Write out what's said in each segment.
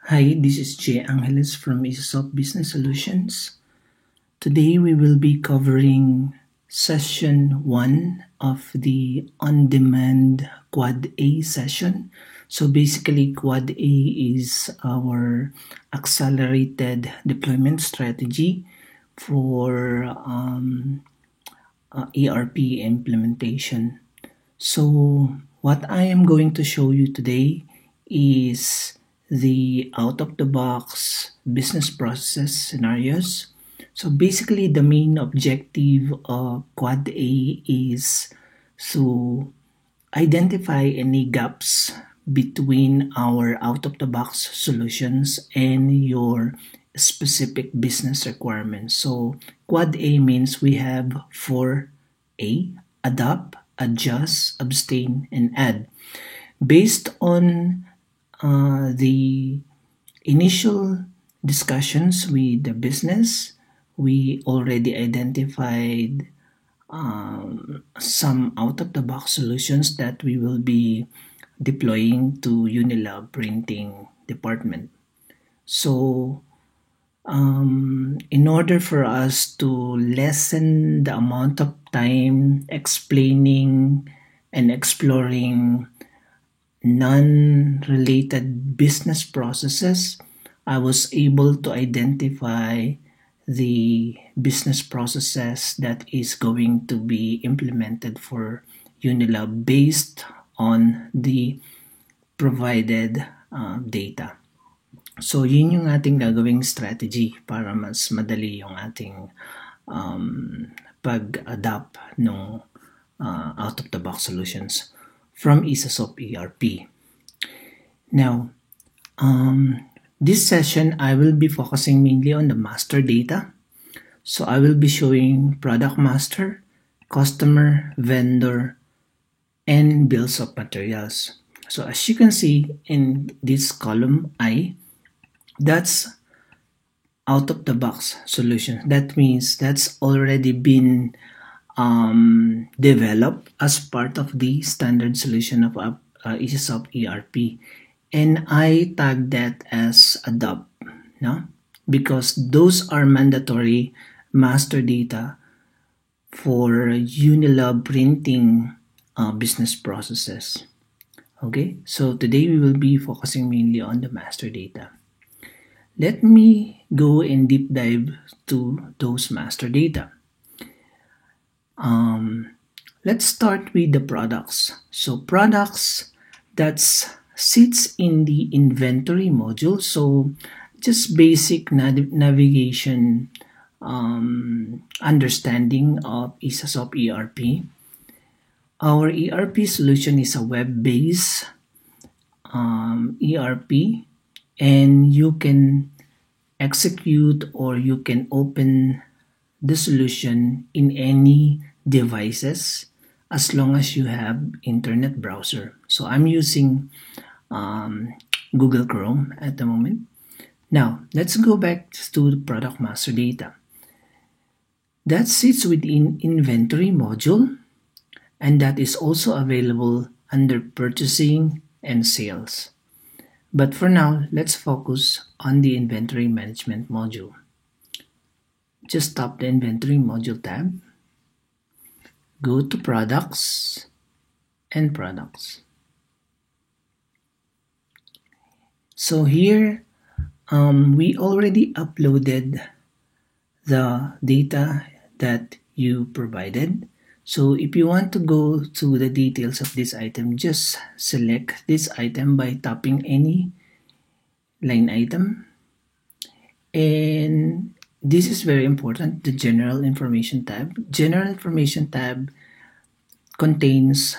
Hi, this is Jay Angeles from Isosop Business Solutions. Today we will be covering session 1 of the on-demand Quad A session. So basically Quad A is our accelerated deployment strategy for ERP implementation. So what I am going to show you today is the out-of-the-box business process scenarios. So basically the main objective of Quad A is to identify any gaps between our out-of-the-box solutions and your specific business requirements. So Quad A means we have 4A: adopt, adjust, abstain, and add. Based on the initial discussions with the business, we already identified some out-of-the-box solutions that we will be deploying to Unilab printing department. So in order for us to lessen the amount of time explaining and exploring non-related business processes, I was able to identify the business processes that is going to be implemented for Unilab based on the provided data. So yun yung ating gagawing strategy para mas madali yung ating pag-adapt ng out-of-the-box solutions from Isosop ERP. Now, this session I will be focusing mainly on the master data. So I will be showing product master, customer, vendor, and bills of materials. So as you can see in this column I, that's out-of-the-box solution. That means that's already been developed as part of the standard solution of Isosop ERP. And I tag that as adopt, no? Because those are mandatory master data for Unilab printing business processes. Okay, so today we will be focusing mainly on the master data. Let me go and deep dive to those master data. Let's start with the products. So products, that sits in the inventory module. So just basic navigation understanding of Isosop ERP. Our ERP solution is a web-based ERP, and you can execute or you can open the solution in any devices as long as you have internet browser. So I'm using Google Chrome at the moment. Now let's go back to the product master data. That sits within inventory module, and that is also available under purchasing and sales. But for now, let's focus on the inventory management module. Just tap the inventory module tab, go to products and products. So here we already uploaded the data that you provided. So if you want to go to the details of this item, just select this item by tapping any line item. And this is very important, the general information tab. General information tab contains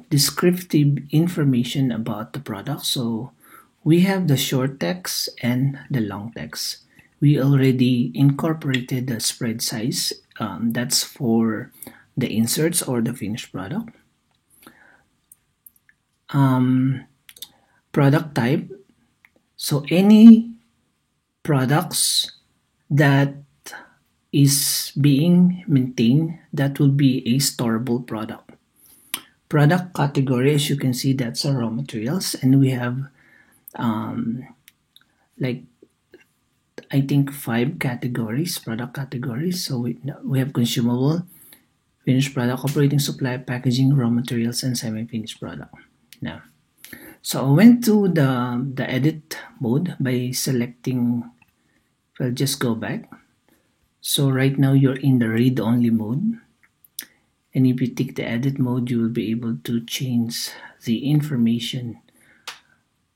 descriptive information about the product. So we have the short text and the long text. We already incorporated the spread size. That's for the inserts or the finished product. Product type. So any products that is being maintained, that will be a storable product. Product category, as you can see, that's our raw materials, and we have um, like I think 5 categories, product categories. So we have consumable, finished product, operating supply, packaging, raw materials, and semi-finished product. Now, so I went to the edit mode by selecting. I'll just go back. So right now you're in the read-only mode, and if you tick the edit mode, you will be able to change the information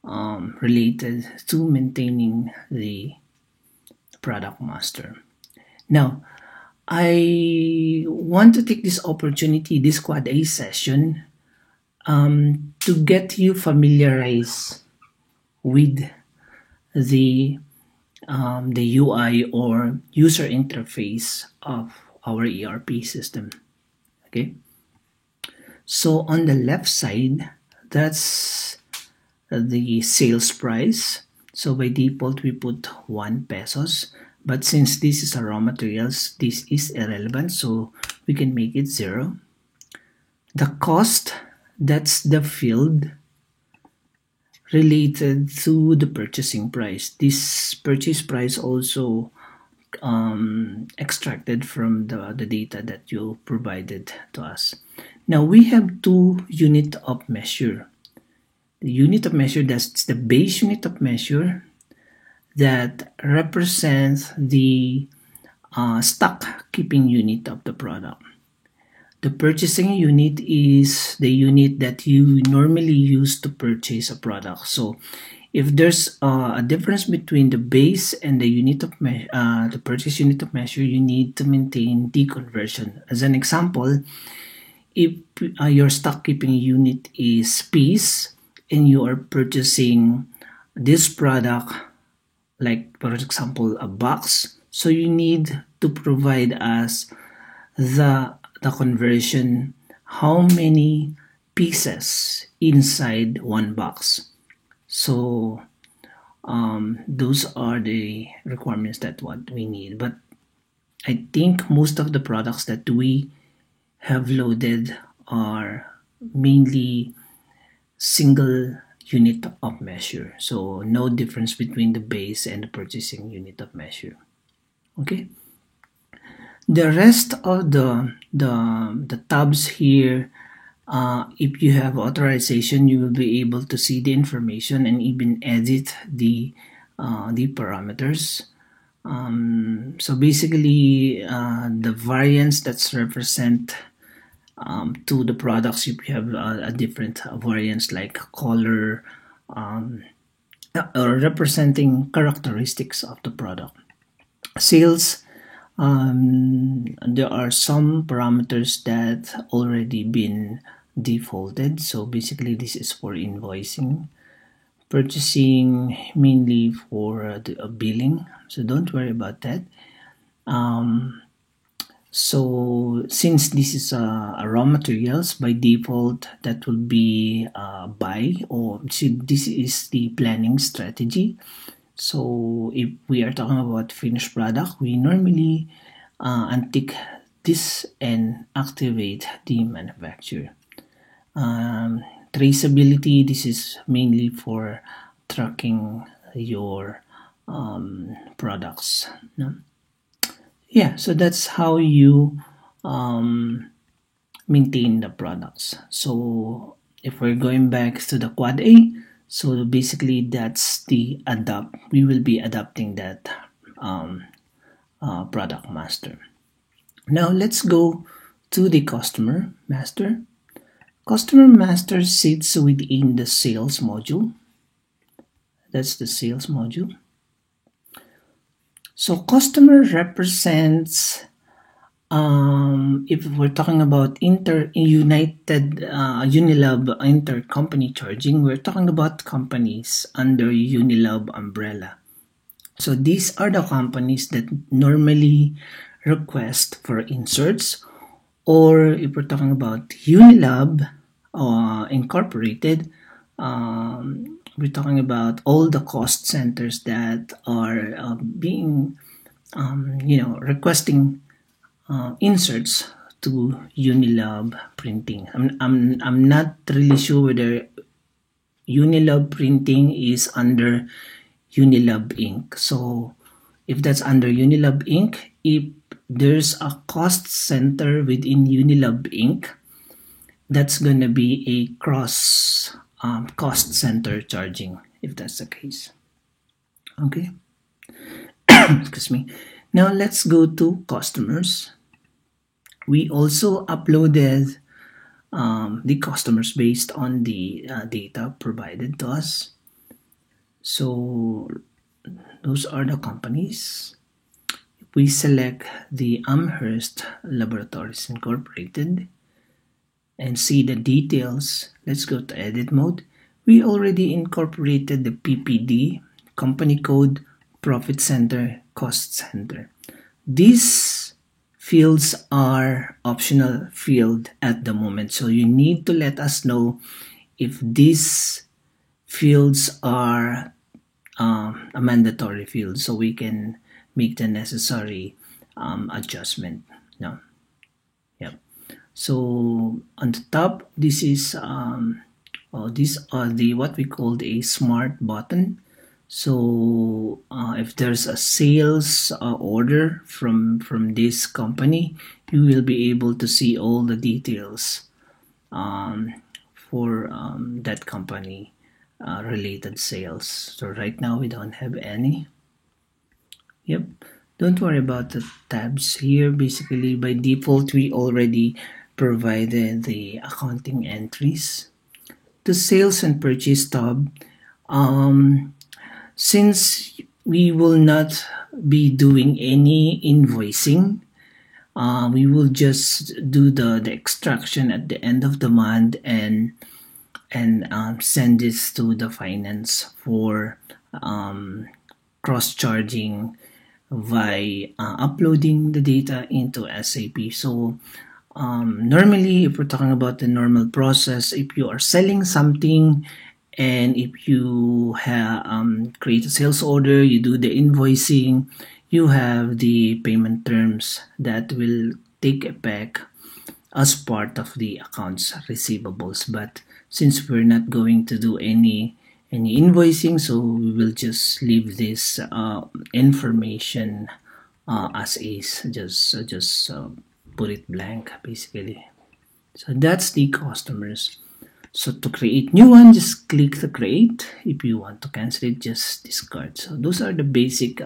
related to maintaining the product master. Now, I want to take this opportunity, this Quad A session, to get you familiarized with the UI or user interface of our ERP system. Okay, so on the left side, that's the sales price. So by default, we put 1 pesos. But since this is a raw materials, this is irrelevant, so we can make it 0. The cost, that's the field related to the purchasing price. This purchase price also extracted from the data that you provided to us. Now we have 2 unit of measure. The unit of measure, that's the base unit of measure that represents the stock keeping unit of the product. The purchasing unit is the unit that you normally use to purchase a product. So if there's a difference between the base and the unit of the purchase unit of measure, you need to maintain the conversion. As an example, if your stock keeping unit is piece and you are purchasing this product, like for example a box, so you need to provide us the conversion, how many pieces inside one box. So those are the requirements that what we need. But I think most of the products that we have loaded are mainly single unit of measure. So no difference between the base and the purchasing unit of measure. Okay. The rest of the tabs here, if you have authorization, you will be able to see the information and even edit the parameters. So basically, the variants that's represent to the products, if you have a different variants like color or representing characteristics of the product. Sales, there are some parameters that already been defaulted. So basically this is for invoicing. Purchasing, mainly for the billing, so don't worry about that. So since this is a raw materials, by default that will be buy, or see, this is the planning strategy. So if we are talking about finished product, we normally untick this and activate the manufacturer. Traceability, this is mainly for tracking your products. No? Yeah, so that's how you maintain the products. So if we're going back to the Quad A, so basically that's the adapt. We will be adapting that product master. Now let's go to the customer master. Customer master sits within the sales module. That's the sales module. So customer represents, if we're talking about Unilab intercompany charging, we're talking about companies under Unilab umbrella. So these are the companies that normally request for inserts, or if we're talking about Unilab Incorporated, we're talking about all the cost centers that are being, requesting inserts to Unilab printing. I'm not really sure whether Unilab Printing is under Unilab Inc. So if that's under Unilab Inc., if there's a cost center within Unilab Inc., that's going to be a cross cost center charging, if that's the case. Okay. Excuse me. Now let's go to customers. We also uploaded the customers based on the data provided to us. So those are the companies. We select the Amherst Laboratories Incorporated and see the details. Let's go to edit mode. We already incorporated the PPD, company code, profit center, cost center. These fields are optional field at the moment, so you need to let us know if these fields are a mandatory field so we can make the necessary adjustment. No. Yep. So on the top, this is these are the what we called a smart button. So if there's a sales order from this company, you will be able to see all the details for that company related sales. So right now we don't have any. Yep. Don't worry about the tabs here. Basically, by default, we already provided the accounting entries. The sales and purchase tab, since we will not be doing any invoicing, we will just do the extraction at the end of the month and send this to the finance for cross-charging by uploading the data into SAP. So normally, if we're talking about the normal process, if you are selling something and if you create a sales order, you do the invoicing, you have the payment terms that will take effect as part of the accounts receivables. But since we're not going to do any invoicing, so we will just leave this information as is. Just put it blank, basically. So that's the customers. So to create new one, just click the create. If you want to cancel it, just discard. So those are the basic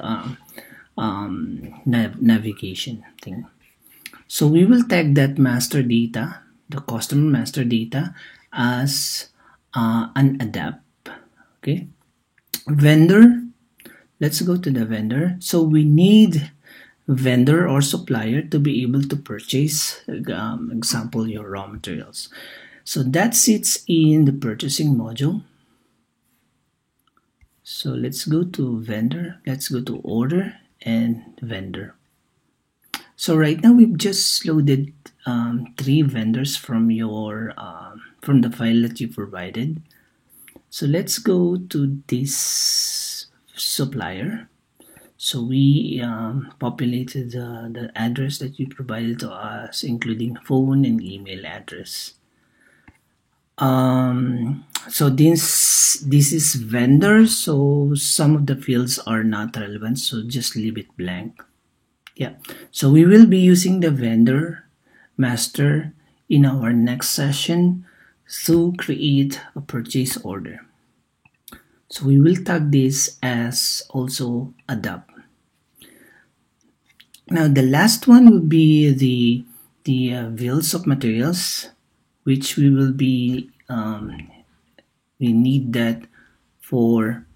navigation thing. So we will tag that master data, the customer master data, as an adapt. Okay. Vendor. Let's go to the vendor. So we need vendor or supplier to be able to purchase, example, your raw materials. So that sits in the purchasing module. So let's go to vendor. Let's go to order and vendor. So right now we've just loaded 3 vendors from your from the file that you provided. So let's go to this supplier. So we populated the address that you provided to us, including phone and email address. So this is vendor, so some of the fields are not relevant, so just leave it blank. Yeah, so we will be using the vendor master in our next session to create a purchase order. So we will tag this as also adapt. Now the last one will be the bills of materials, which we will be we need that for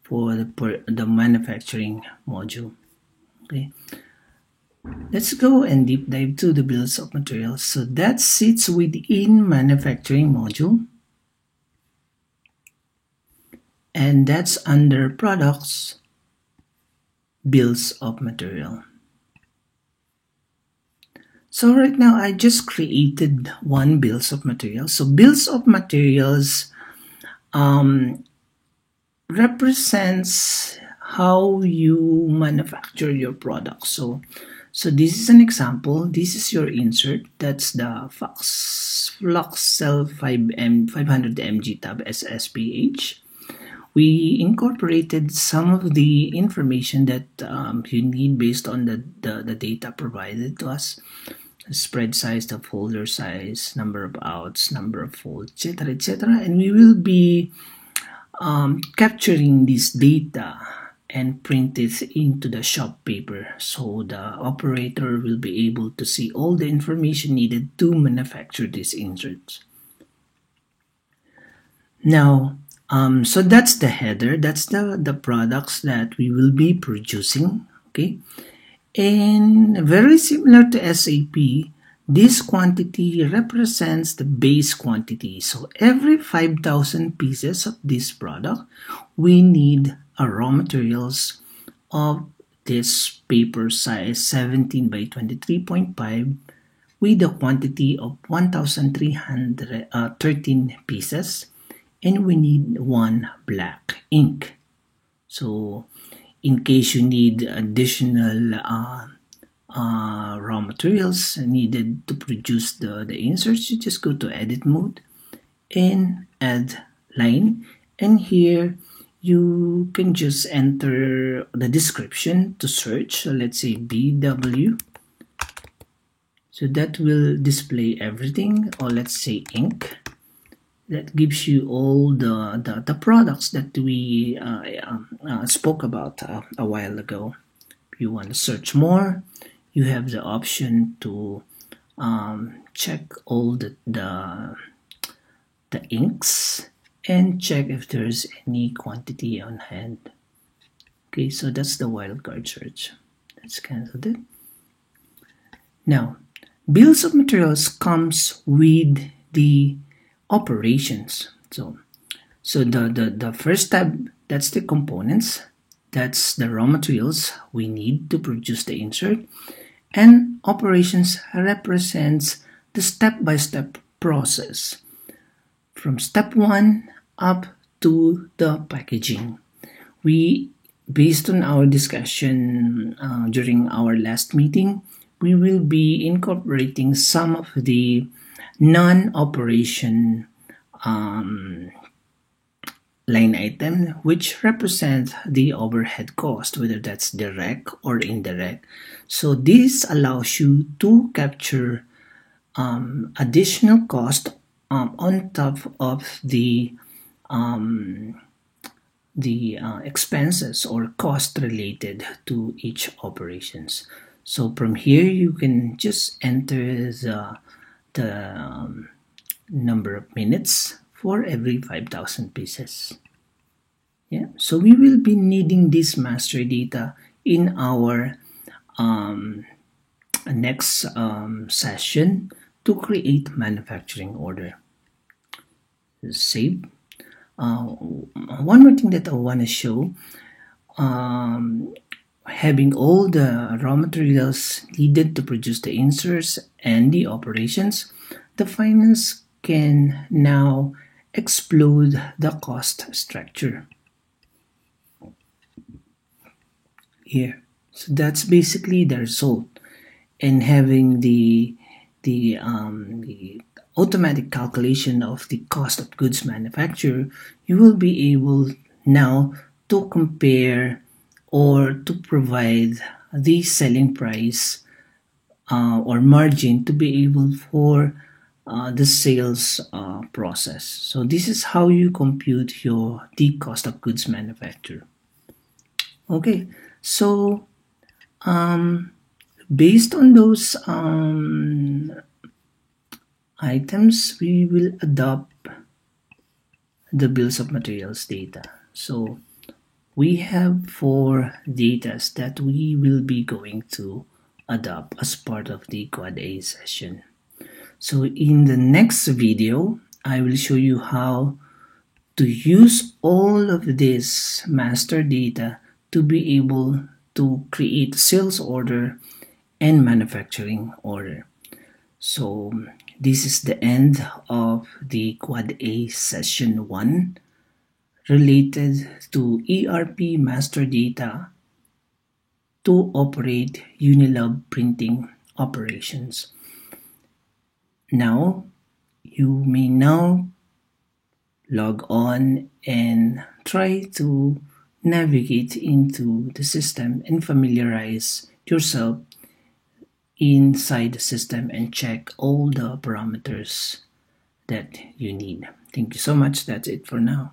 for the manufacturing module. Okay, let's go and deep dive to the bills of materials. So that sits within manufacturing module, and that's under products, bills of material. So right now I just created one bills of materials. So bills of materials represents how you manufacture your product. So So this is an example. This is your insert. That's the Floxcell 500 mg tab SSPH. We incorporated some of the information that you need based on the data provided to us. The spread size, the folder size, number of outs, number of folds, etc., etc. And we will be capturing this data and print it into the shop paper, so the operator will be able to see all the information needed to manufacture these inserts. Now, so that's the header, that's the products that we will be producing, okay? And very similar to SAP, this quantity represents the base quantity. So every 5,000 pieces of this product, we need a raw materials of this paper size 17 by 23.5 with a quantity of 1,313 pieces, and we need one black ink. So in case you need additional raw materials needed to produce the inserts, you just go to edit mode and add line, and here you can just enter the description to search. So let's say BW, so that will display everything, or let's say ink. That gives you all the products that we spoke about a while ago. If you want to search more, you have the option to check all the inks and check if there's any quantity on hand. Okay, so that's the wildcard search. Let's cancel it. Now, bills of materials comes with the operations. So the first tab, that's the components, that's the raw materials we need to produce the insert, and operations represents the step-by-step process from step 1 up to the packaging. We, based on our discussion during our last meeting, we will be incorporating some of the non-operation line item, which represent the overhead cost, whether that's direct or indirect. So this allows you to capture additional cost on top of the expenses or cost related to each operations. So from here you can just enter the number of minutes for every 5,000 pieces. Yeah, so we will be needing this master data in our next session to create manufacturing order. Save. One more thing that I want to show, having all the raw materials needed to produce the inserts and the operations, the finance can now explode the cost structure here. So that's basically the result. And having the automatic calculation of the cost of goods manufactured, you will be able now to compare or to provide the selling price or margin to be able for the sales process. So this is how you compute the cost of goods manufactured. Okay, so based on those items, we will adopt the bills of materials data. So we have 4 data that we will be going to adopt as part of the Quad A session. So in the next video, I will show you how to use all of this master data to be able to create sales order and manufacturing order. So this is the end of the Quad A session 1 related to ERP master data to operate Unilab printing operations. Now, you may now log on and try to navigate into the system and familiarize yourself inside the system and check all the parameters that you need. Thank you so much. That's it for now.